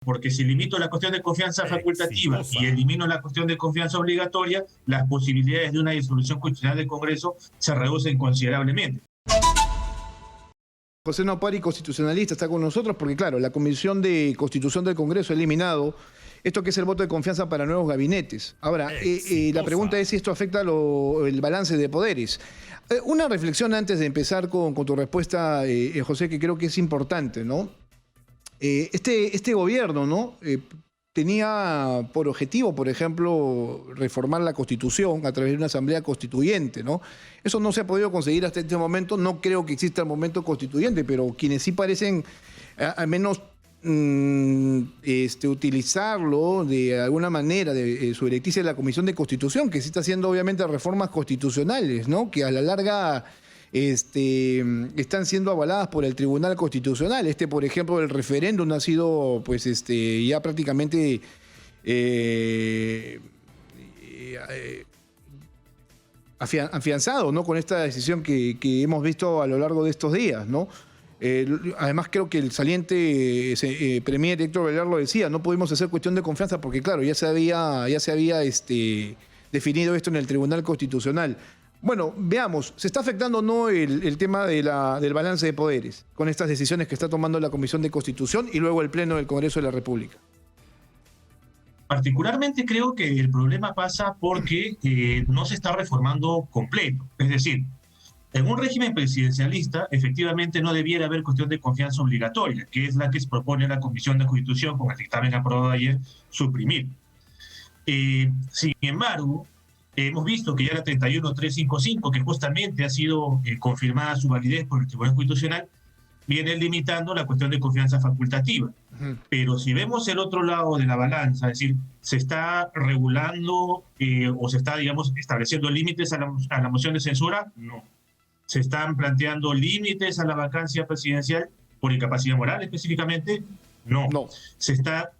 Porque si limito la cuestión de confianza facultativa y elimino la cuestión de confianza obligatoria, las posibilidades de una disolución constitucional del Congreso se reducen considerablemente. José Nopari, constitucionalista, está con nosotros porque, claro, la Comisión de Constitución del Congreso ha eliminado esto que es el voto de confianza para nuevos gabinetes. Ahora, la pregunta es si esto afecta el balance de poderes. Una reflexión antes de empezar con tu respuesta, José, que creo que es importante, ¿no? Este gobierno, ¿no? Tenía por objetivo, por ejemplo, reformar la Constitución a través de una asamblea constituyente, ¿no? Eso no se ha podido conseguir hasta este momento. No creo que exista el momento constituyente, pero quienes sí parecen, al menos, utilizarlo de alguna manera, su directriz de la Comisión de Constitución, que sí está haciendo obviamente reformas constitucionales, ¿no? Que a la larga están siendo avaladas por el Tribunal Constitucional. Por ejemplo, el referéndum ha sido, pues, ya prácticamente afianzado, ¿no? Con esta decisión que hemos visto a lo largo de estos días, ¿no? Además, creo que el saliente premier Héctor Velar lo decía: no pudimos hacer cuestión de confianza porque, claro, ya se había definido esto en el Tribunal Constitucional. Bueno, veamos, ¿se está afectando o no el tema del balance de poderes con estas decisiones que está tomando la Comisión de Constitución y luego el Pleno del Congreso de la República? Particularmente creo que el problema pasa porque no se está reformando completo. Es decir, en un régimen presidencialista, efectivamente no debiera haber cuestión de confianza obligatoria, que es la que se propone la Comisión de Constitución con el dictamen aprobado ayer, suprimir. Sin embargo, hemos visto que ya la 31355, que justamente ha sido confirmada su validez por el Tribunal Constitucional, viene limitando la cuestión de confianza facultativa. Pero si vemos el otro lado de la balanza, es decir, se está regulando o se está, digamos, estableciendo límites a la moción de censura, no. Se están planteando límites a la vacancia presidencial por incapacidad moral específicamente, no. Se está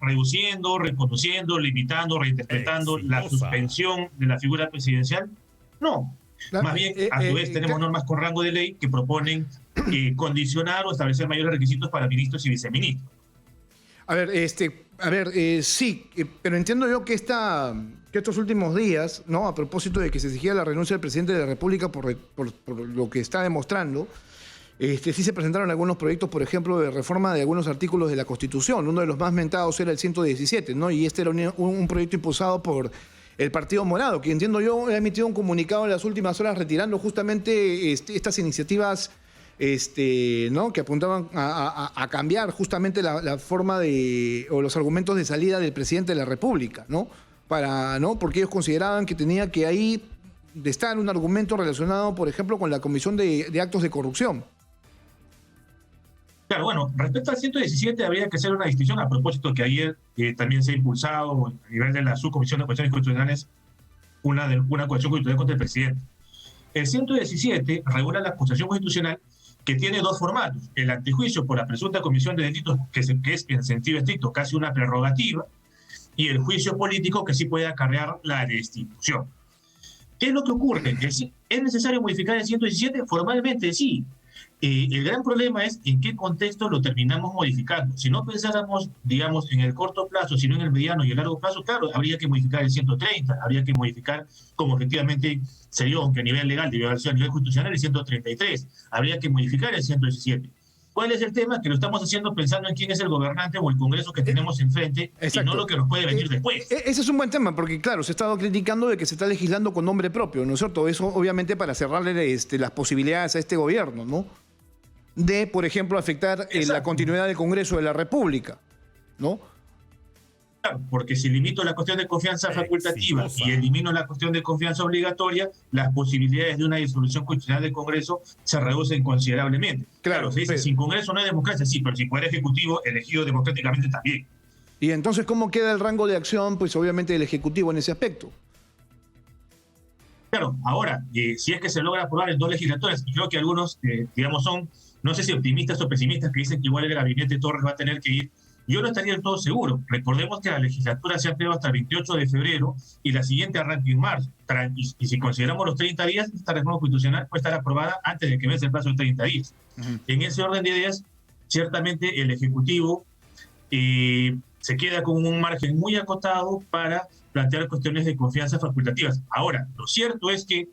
reduciendo, reconociendo, limitando, reinterpretando la suspensión de la figura presidencial, no. Más bien, a su vez, tenemos normas con rango de ley que proponen condicionar o establecer mayores requisitos para ministros y viceministros. A ver, sí, pero entiendo yo que estos últimos días, ¿no? A propósito de que se exigía la renuncia del presidente de la República por lo que está demostrando, sí se presentaron algunos proyectos, por ejemplo, de reforma de algunos artículos de la Constitución. Uno de los más mentados era el 117, ¿no? Y este era un proyecto impulsado por el Partido Morado, que entiendo yo ha emitido un comunicado en las últimas horas retirando justamente estas iniciativas, ¿no? Que apuntaban a cambiar justamente la forma o los argumentos de salida del presidente de la República, ¿no? ¿no? Porque ellos consideraban que tenía que ahí estar un argumento relacionado, por ejemplo, con la Comisión de Actos de Corrupción. Claro, bueno, respecto al 117 habría que hacer una distinción a propósito que ayer también se ha impulsado a nivel de la Subcomisión de Cuestiones Constitucionales una acusación constitucional contra el presidente. El 117 regula la acusación constitucional que tiene dos formatos: el antejuicio por la presunta comisión de delitos, que es en sentido estricto casi una prerrogativa, y el juicio político, que sí puede acarrear la destitución. ¿Qué es lo que ocurre? ¿Es necesario modificar el 117? Formalmente sí. El gran problema es en qué contexto lo terminamos modificando. Si no pensáramos, digamos, en el corto plazo, sino en el mediano y el largo plazo, claro, habría que modificar el 130, habría que modificar, como efectivamente se dio, aunque a nivel legal debió haber sido a nivel constitucional, el 133, habría que modificar el 117. ¿Cuál es el tema? Que lo estamos haciendo pensando en quién es el gobernante o el Congreso que tenemos enfrente, y no lo que nos puede venir después. Ese es un buen tema, porque claro, se ha estado criticando de que se está legislando con nombre propio, ¿no es cierto? Eso obviamente para cerrarle las posibilidades a este gobierno, ¿no? De, por ejemplo, afectar la continuidad del Congreso de la República, ¿no? Claro, porque si limito la cuestión de confianza facultativa y elimino la cuestión de confianza obligatoria, las posibilidades de una disolución constitucional del Congreso se reducen considerablemente. Claro, se dice, sin Congreso no hay democracia, sí, pero sin Poder Ejecutivo elegido democráticamente también. Y entonces, ¿cómo queda el rango de acción, pues obviamente, del Ejecutivo en ese aspecto? Claro, ahora, si es que se logra aprobar en dos legislatores, y creo que algunos, digamos, son, no sé si optimistas o pesimistas, que dicen que igual el gabinete Torres va a tener que ir, yo no estaría del todo seguro. Recordemos que la legislatura se ha creado hasta el 28 de febrero y la siguiente arranca en marzo. Y si consideramos los 30 días, esta reforma constitucional puede estar aprobada antes de que vence el plazo de 30 días. En ese orden de ideas, ciertamente el Ejecutivo se queda con un margen muy acotado para plantear cuestiones de confianza facultativas. Ahora, lo cierto es que,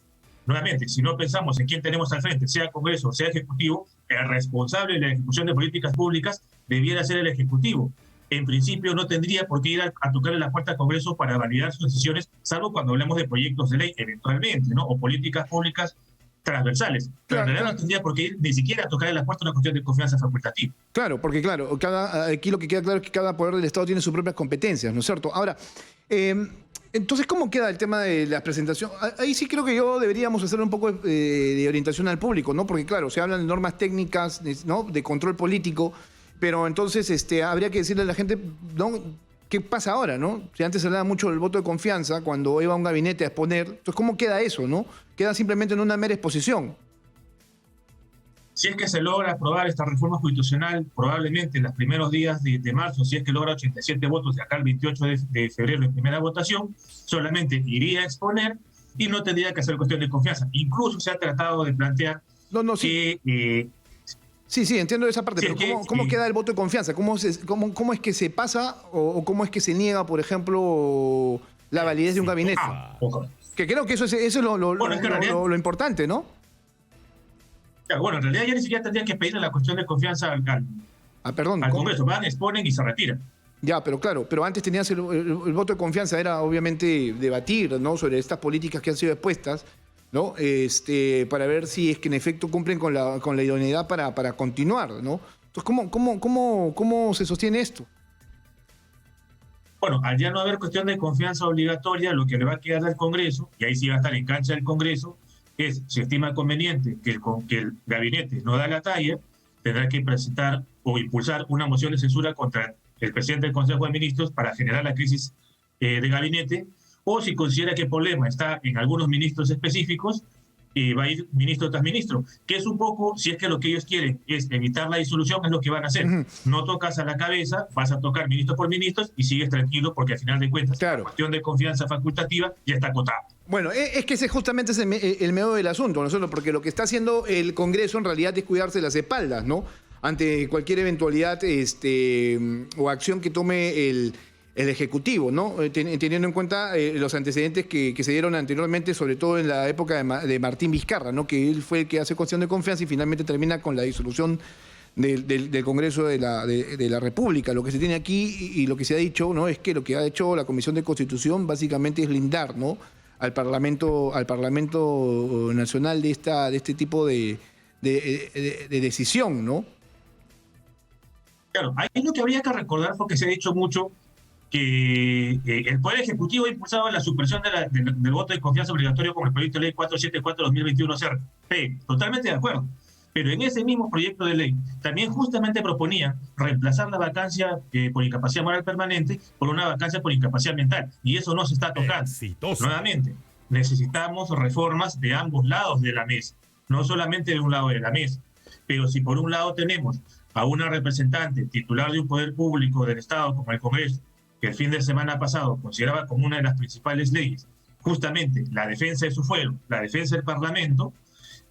nuevamente, si no pensamos en quién tenemos al frente, sea Congreso o sea Ejecutivo, el responsable de la ejecución de políticas públicas debiera ser el Ejecutivo. En principio no tendría por qué ir a tocarle la puerta al Congreso para validar sus decisiones, salvo cuando hablemos de proyectos de ley, eventualmente, ¿no? O políticas públicas transversales. Pero en realidad no tendría por qué ir ni siquiera a tocarle la puerta a una cuestión de confianza facultativa. Claro, porque claro, aquí lo que queda claro es que cada poder del Estado tiene sus propias competencias, ¿no es cierto? Ahora, entonces, ¿cómo queda el tema de la presentación? Ahí sí creo que deberíamos hacer un poco de orientación al público, ¿no? Porque claro, se hablan de normas técnicas, ¿no? De control político, pero entonces habría que decirle a la gente, ¿no? ¿Qué pasa ahora, no? Si antes se hablaba mucho del voto de confianza cuando iba a un gabinete a exponer, entonces ¿cómo queda eso, no? Queda simplemente en una mera exposición. Si es que se logra aprobar esta reforma constitucional, probablemente en los primeros días de marzo, si es que logra 87 votos de acá al 28 de febrero en primera votación, solamente iría a exponer y no tendría que hacer cuestión de confianza. Incluso se ha tratado de plantear que... Sí, entiendo esa parte, pero ¿cómo queda el voto de confianza? ¿Cómo es que se pasa o cómo es que se niega, por ejemplo, la validez de un gabinete? Que creo que eso es lo importante, ¿no? Bueno, en realidad ya ni siquiera tendrían que pedirle la cuestión de confianza al Congreso. Van, exponen y se retiran. Ya, pero claro, pero antes tenías el voto de confianza, era obviamente debatir, ¿no? Sobre estas políticas que han sido expuestas, ¿no? Para ver si es que en efecto cumplen con la idoneidad para continuar, ¿no? Entonces, ¿cómo se sostiene esto? Bueno, al ya no haber cuestión de confianza obligatoria, lo que le va a quedar al Congreso, y ahí sí va a estar en cancha del Congreso, es, si estima conveniente que el gabinete no da la talla, tendrá que presentar o impulsar una moción de censura contra el presidente del Consejo de Ministros para generar la crisis de gabinete, o si considera que el problema está en algunos ministros específicos, va a ir ministro tras ministro, que es un poco, si es que lo que ellos quieren es evitar la disolución, es lo que van a hacer. No tocas a la cabeza, vas a tocar ministro por ministro y sigues tranquilo, porque al final de cuentas la cuestión de confianza facultativa ya está acotada. Bueno, es que ese justamente es el meollo del asunto, ¿no? Porque lo que está haciendo el Congreso en realidad es cuidarse las espaldas, ¿no? Ante cualquier eventualidad o acción que tome el Ejecutivo, ¿no? Teniendo en cuenta los antecedentes que se dieron anteriormente, sobre todo en la época de Martín Vizcarra, ¿no? Que él fue el que hace cuestión de confianza y finalmente termina con la disolución del Congreso de la República. Lo que se tiene aquí y lo que se ha dicho, ¿no? Es que lo que ha hecho la Comisión de Constitución básicamente es blindar, ¿no? al Parlamento Nacional de este tipo de decisión, ¿no? Claro, ahí lo que habría que recordar, porque se ha dicho mucho, que el Poder Ejecutivo ha impulsado la supresión del voto de confianza obligatorio con el proyecto de ley 474/2021-CERP. Totalmente de acuerdo. Pero en ese mismo proyecto de ley también justamente proponía reemplazar la vacancia por incapacidad moral permanente por una vacancia por incapacidad mental. Y eso no se está tocando. Exitoso. Nuevamente, necesitamos reformas de ambos lados de la mesa, no solamente de un lado de la mesa. Pero si por un lado tenemos a una representante titular de un poder público del Estado como el Congreso, que el fin de semana pasado consideraba como una de las principales leyes justamente la defensa de su fuero, la defensa del Parlamento,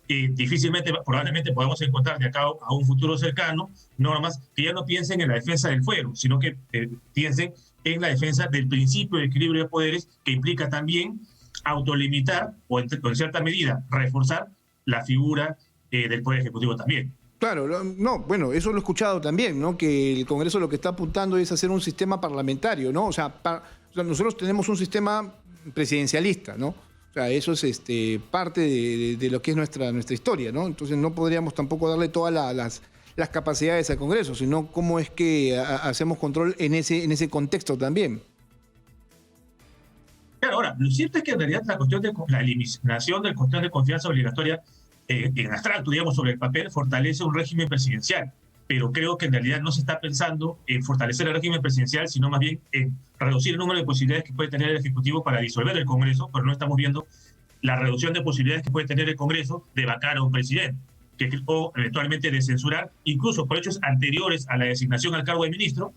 difícilmente, probablemente podamos encontrar de acá a un futuro cercano normas que ya no piensen en la defensa del fuero, sino que piensen en la defensa del principio de equilibrio de poderes, que implica también autolimitar o en cierta medida reforzar la figura del Poder Ejecutivo también. Claro, no, bueno, eso lo he escuchado también, ¿no? Que el Congreso lo que está apuntando es hacer un sistema parlamentario, ¿no? O sea, nosotros tenemos un sistema presidencialista, ¿no? O sea, eso es parte de lo que es nuestra historia, ¿no? Entonces no podríamos tampoco darle todas las capacidades al Congreso, sino cómo es que hacemos control en ese contexto también. Claro, ahora, lo cierto es que en realidad la eliminación de la cuestión de confianza obligatoria en abstracto, digamos, sobre el papel, fortalece un régimen presidencial. Pero creo que en realidad no se está pensando en fortalecer el régimen presidencial, sino más bien en reducir el número de posibilidades que puede tener el Ejecutivo para disolver el Congreso, pero no estamos viendo la reducción de posibilidades que puede tener el Congreso de vacar a un presidente, o eventualmente de censurar, incluso por hechos anteriores a la designación al cargo de ministro,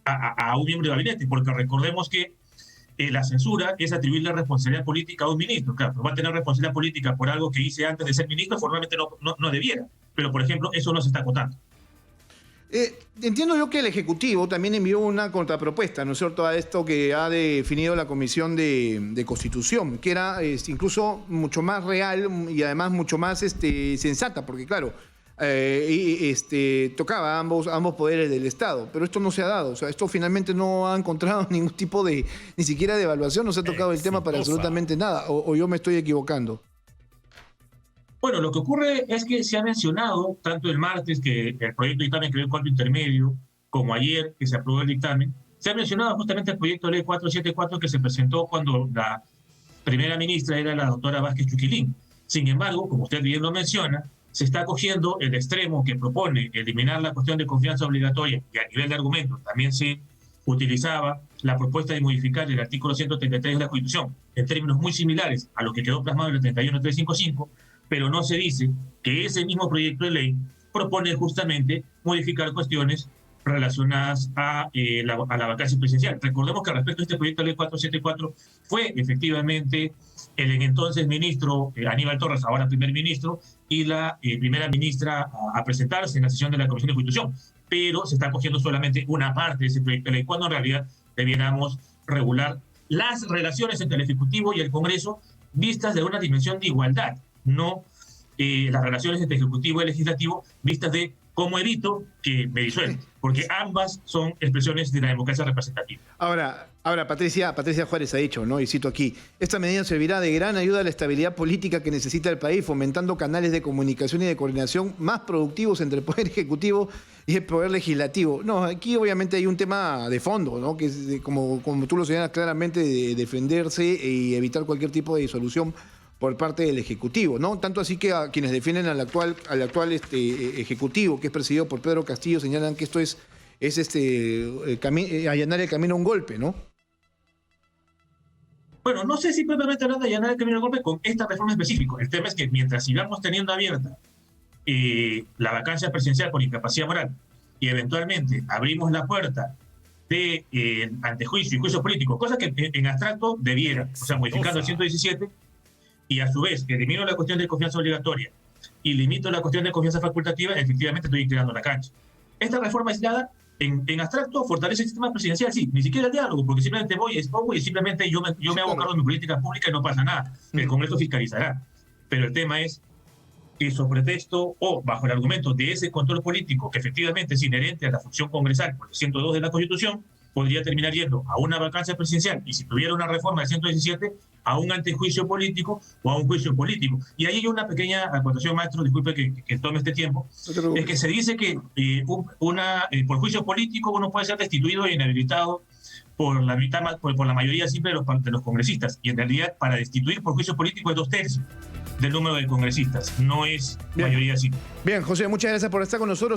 a un miembro de gabinete, porque recordemos que la censura es atribuirle responsabilidad política a un ministro. Claro, pero va a tener responsabilidad política por algo que hice antes de ser ministro, formalmente no debiera. Pero, por ejemplo, eso no se está acotando. Entiendo yo que el Ejecutivo también envió una contrapropuesta, ¿no es cierto?, a esto que ha definido la Comisión de Constitución, que era incluso mucho más real y además mucho más sensata, porque claro, tocaba a ambos poderes del Estado, pero esto no se ha dado, o sea, esto finalmente no ha encontrado ningún tipo de, ni siquiera de evaluación, no se ha tocado el tema para absolutamente nada, o yo me estoy equivocando. Bueno, lo que ocurre es que se ha mencionado, tanto el martes, que el proyecto de dictamen creó el cuarto intermedio, como ayer, que se aprobó el dictamen, se ha mencionado justamente el proyecto de ley 474 que se presentó cuando la primera ministra era la doctora Vázquez Chuquilín. Sin embargo, como usted bien lo menciona, se está cogiendo el extremo que propone eliminar la cuestión de confianza obligatoria, y a nivel de argumento también se utilizaba la propuesta de modificar el artículo 133 de la Constitución en términos muy similares a lo que quedó plasmado en el 31355, pero no se dice que ese mismo proyecto de ley propone justamente modificar cuestiones relacionadas a la vacancia presidencial. Recordemos que respecto a este proyecto de ley 474 fue efectivamente el entonces ministro Aníbal Torres, ahora primer ministro, y la primera ministra a presentarse en la sesión de la Comisión de Constitución, pero se está cogiendo solamente una parte de ese proyecto de ley, cuando en realidad debiéramos regular las relaciones entre el Ejecutivo y el Congreso vistas de una dimensión de igualdad, no las relaciones entre Ejecutivo y Legislativo vistas de cómo evito que me disuelvan, porque ambas son expresiones de la democracia representativa. Ahora Patricia Juárez ha dicho, ¿no? Y cito aquí, esta medida servirá de gran ayuda a la estabilidad política que necesita el país, fomentando canales de comunicación y de coordinación más productivos entre el Poder Ejecutivo y el Poder Legislativo. No, aquí obviamente hay un tema de fondo, ¿no? Que es, como tú lo señalas claramente, de defenderse y evitar cualquier tipo de disolución por parte del Ejecutivo, ¿no? Tanto así que a quienes defienden al actual Ejecutivo, que es presidido por Pedro Castillo, señalan que esto es allanar el camino a un golpe, ¿no? Bueno, no sé si propiamente hablando de allanar el camino a un golpe con esta reforma específica. El tema es que mientras sigamos teniendo abierta la vacancia presidencial por incapacidad moral y eventualmente abrimos la puerta de antejuicio y juicio político, cosa que en abstracto debiera, o sea, modificando el 117, y a su vez elimino la cuestión de confianza obligatoria y limito la cuestión de confianza facultativa, efectivamente estoy creando la cancha. Esta reforma aislada, en abstracto, fortalece el sistema presidencial, sí, ni siquiera el diálogo, porque simplemente voy, expongo y simplemente yo me hago cargo de mi política pública y no pasa nada. El Congreso fiscalizará. Pero el tema es que sobre pretexto o bajo el argumento de ese control político que efectivamente es inherente a la función congresal por el 102 de la Constitución, podría terminar yendo a una vacancia presidencial y si tuviera una reforma del 117 a un antejuicio político o a un juicio político. Y ahí hay una pequeña acotación, maestro, disculpe que tome este tiempo, es que se dice que por juicio político uno puede ser destituido e inhabilitado por la mayoría simple de los congresistas, y en realidad para destituir por juicio político es 2/3 del número de congresistas, no es mayoría simple. Bien, José, muchas gracias por estar con nosotros.